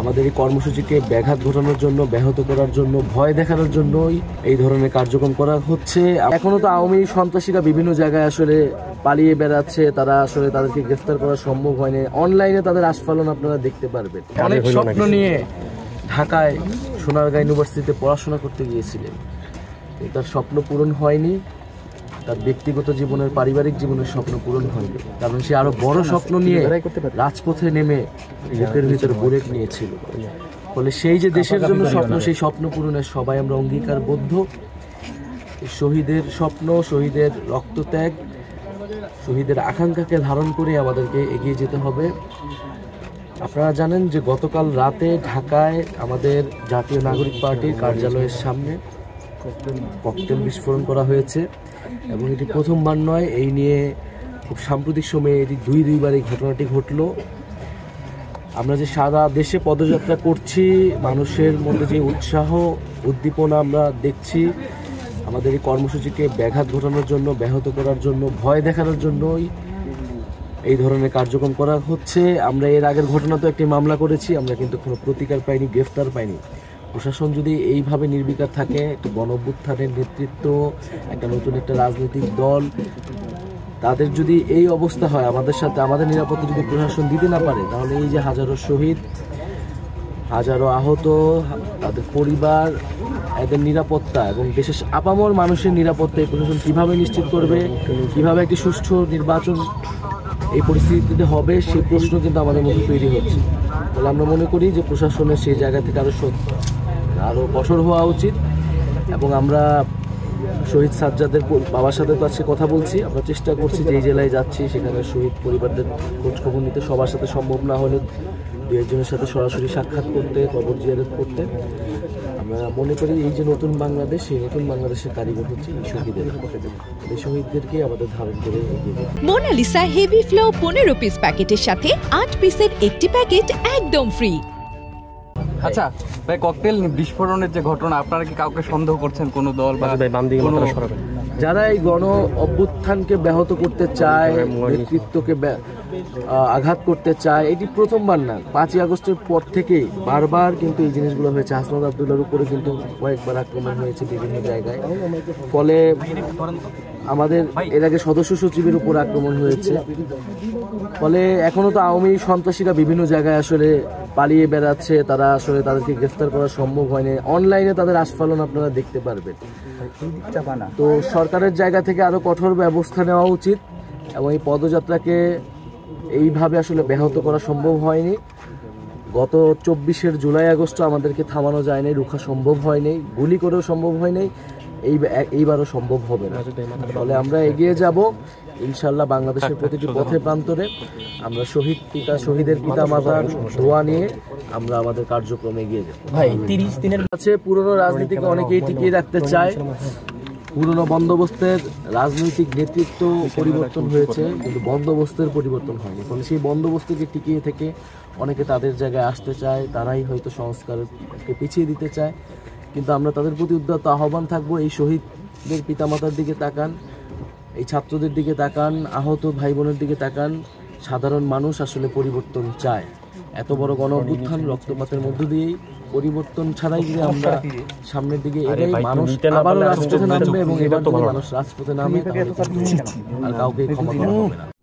আমাদের এই কর্মসূচিকে ব্যাঘাত ঘটানোর জন্য, ব্যাহত করার জন্য, ভয় দেখানোর জন্যই এই ধরনের কার্যক্রম করা হচ্ছে। এখনো তো আওয়ামী সন্ত্রাসীরা বিভিন্ন জায়গায় আসলে পালিয়ে বেড়াচ্ছে, তারা আসলে তাদেরকে গ্রেফতার করা সম্ভব হয়নি। অনলাইনে তাদের আস্ফালন আপনারা দেখতে পারবেন। অনেক স্বপ্ন নিয়ে ঢাকায় সোনারগাঁ ইউনিভার্সিটিতে পড়াশোনা করতে গিয়েছিলেন, তার স্বপ্ন পূরণ হয়নি, তার ব্যক্তিগত জীবনের, পারিবারিক জীবনের স্বপ্ন পূরণ হয়নি, কারণ সে আরো বড় স্বপ্ন নিয়ে রাজপথে নেমে বুকের ভিতরে বুলেট নিয়েছিল। ফলে সেই যে দেশের জন্য স্বপ্ন, সেই স্বপ্ন পূরণের সবাই আমরা অঙ্গীকারবদ্ধ। শহীদের স্বপ্ন, শহীদের রক্তত্যাগ, শহীদের আকাঙ্ক্ষাকে ধারণ করে আমাদেরকে এগিয়ে যেতে হবে। আপনারা জানেন যে গতকাল রাতে ঢাকায় আমাদের জাতীয় নাগরিক পার্টির কার্যালয়ের সামনে ককটেল বিস্ফোরণ করা হয়েছে এবং এটি প্রথমবার নয়। এই নিয়ে খুব সাম্প্রতিক সময়ে এটি দুইবার এই ঘটনাটি ঘটল। আমরা যে সারা দেশে পদযাত্রা করছি, মানুষের মধ্যে যে উৎসাহ উদ্দীপনা আমরা দেখছি, আমাদের এই কর্মসূচিকে ব্যাঘাত ঘটানোর জন্য, ব্যাহত করার জন্য, ভয় দেখানোর জন্যই এই ধরনের কার্যক্রম করা হচ্ছে। আমরা এর আগের ঘটনা তো একটি মামলা করেছি, আমরা কিন্তু কোনো প্রতিকার পাইনি, গ্রেফতার পাইনি। প্রশাসন যদি এইভাবে নির্বিকার থাকে, একটা গণঅভ্যুত্থানের নেতৃত্ব, একটা নতুন একটা রাজনৈতিক দল, তাদের যদি এই অবস্থা হয়, আমাদের সাথে আমাদের নিরাপত্তা যদি প্রশাসন দিতে না পারে, তাহলে এই যে হাজারো শহীদ, হাজারো আহত, তাদের পরিবার, এদের নিরাপত্তা এবং দেশের আপামর মানুষের নিরাপত্তা এই প্রশাসন কীভাবে নিশ্চিত করবে, কীভাবে একটি সুষ্ঠু নির্বাচন এই পরিস্থিতিতে হবে, সেই প্রশ্ন কিন্তু আমাদের মধ্যে তৈরি হচ্ছে। তাহলে আমরা মনে করি যে প্রশাসনের সেই জায়গা থেকে আরও কঠোর হওয়া উচিত। এবং আমরা শহীদ সাজ্জাদের বাবার সাথে তো আজকে কথা বলছি, আমরা চেষ্টা করছি যে এই জেলায় যাচ্ছি সেখানে শহীদ পরিবারদের খোঁজ খবর নিতে, সবার সাথে সম্ভব না হলে দু একজনের সাথে সরাসরি সাক্ষাৎ করতে, কবর জিয়ারত করতে। আমরা মনে করি এই যে নতুন বাংলাদেশ, সেই নতুন বাংলাদেশের কারিগর হচ্ছে এই শহীদের। এই শহীদদেরকে আমাদের ধারণ করে এগিয়ে যাবে। মোনালিসা হেভি ফ্লো 15 পিস প্যাকেটের সাথে 8 পিসের একটি প্যাকেট একদম ফ্রি। আচ্ছা ভাই, ককটেল বিস্ফোরণের যে ঘটনা, আপনারা কি কাউকে সন্দেহ করছেন, কোনো দল বা যারা এই গণ অভ্যুত্থানকে ব্যাহত করতে চায়, নেতৃত্বকে আঘাত করতে চায়? এটি প্রথমবার না, 5ই আগস্টের পর থেকেই বারবার কিন্তু এই জিনিসগুলো হয়েছে। হাসনাত আবদুল্লাহর উপরে কিন্তু কয়েকবার আক্রমণ হয়েছে বিভিন্ন জায়গায়। ফলে আমাদের এর আগে সদস্য সচিবের উপর আক্রমণ হয়েছে। ফলে এখনো তো আওয়ামী সন্ত্রাসীরা বিভিন্ন জায়গায় আসলে পালিয়ে বেড়াচ্ছে, তারা আসলে তাদেরকে গ্রেফতার করা সম্ভব হয়নি। অনলাইনে তাদের আস্ফালন আপনারা দেখতে পারবেন। তো সরকারের জায়গা থেকে আরো কঠোর ব্যবস্থা নেওয়া উচিত এবং এই পদযাত্রাকে এইভাবে আসলে ব্যাহত করা সম্ভব হয়নি। গত 24 জুলাই আগস্ট আমাদেরকে থামানো যায়নি, রুখা সম্ভব হয়নি, গুলি করেও সম্ভব হয়নি, এইবারও সম্ভব হবে না। ফলে আমরা এগিয়ে যাব ইনশাল্লাহ। বাংলাদেশের প্রতিটি পথে প্রান্তরে আমরা শহীদের পিতা মাতার দোয়া নিয়ে আমরা আমাদের কার্যক্রমে এগিয়ে যাব। ভাই 30 দিনের কাছে পুরনো রাজনীতিকে অনেকেই টিকিয়ে রাখতে চায়। পুরনো বন্দোবস্তের রাজনৈতিক নেতৃত্ব পরিবর্তন হয়েছে, কিন্তু বন্দোবস্তের পরিবর্তন হয়নি। ফলে সেই বন্দোবস্তকে টিকিয়ে থেকে অনেকে তাদের জায়গায় আসতে চায়, তারাই হয়তো সংস্কারকে পিছিয়ে দিতে চায়। কিন্তু আমরা তাদের প্রতি উদ্যত আহ্বান থাকবো, এই শহীদদের পিতামাতার দিকে তাকান, এই ছাত্রদের দিকে তাকান, আহত ভাই বোনের দিকে তাকান। সাধারণ মানুষ আসলে পরিবর্তন চায়। এত বড় গণ অভ্যুত্থান রক্তপাতের মধ্য দিয়েই, পরিবর্তন ছাড়াই যদি আমরা সামনের দিকে এগিয়ে, মানুষ আবারও রাজপথে নামবে এবং এবার যদি মানুষ রাজপথে নামে, আর কাউকে ক্ষমা করা হবে না।